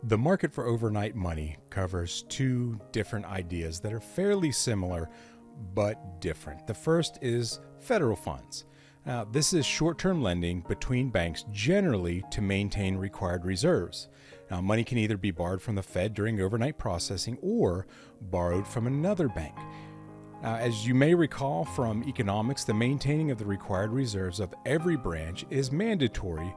The market for overnight money covers two different ideas that are fairly similar but different. The first is federal funds. Now, this is short-term lending between banks generally to maintain required reserves. Now, money can either be borrowed from the Fed during overnight processing or borrowed from another bank. Now, as you may recall from economics, the maintaining of the required reserves of every branch is mandatory,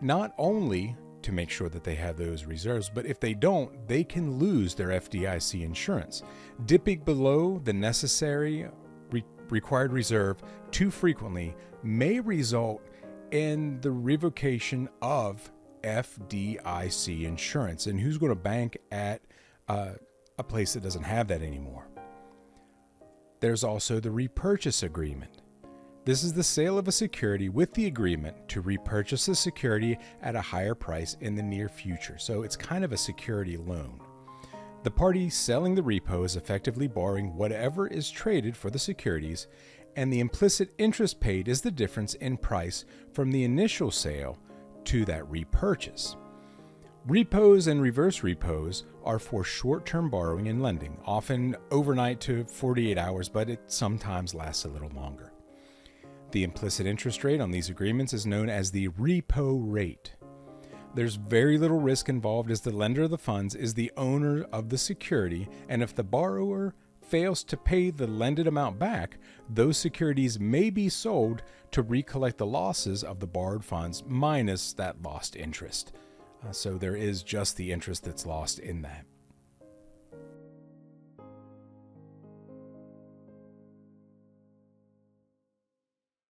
not only to make sure that they have those reserves, but if they don't, they can lose their FDIC insurance. Dipping below the necessary required reserve too frequently may result in the revocation of FDIC insurance. And who's going to bank at a place that doesn't have that anymore? There's also the repurchase agreement. This is the sale of a security with the agreement to repurchase the security at a higher price in the near future. So it's kind of a security loan. The party selling the repo is effectively borrowing whatever is traded for the securities, and the implicit interest paid is the difference in price from the initial sale to that repurchase. Repos and reverse repos are for short-term borrowing and lending, often overnight to 48 hours, but it sometimes lasts a little longer. The implicit interest rate on these agreements is known as the repo rate. There's very little risk involved as the lender of the funds is the owner of the security, and if the borrower fails to pay the lended amount back, those securities may be sold to recollect the losses of the borrowed funds minus that lost interest. So there is just the interest that's lost in that.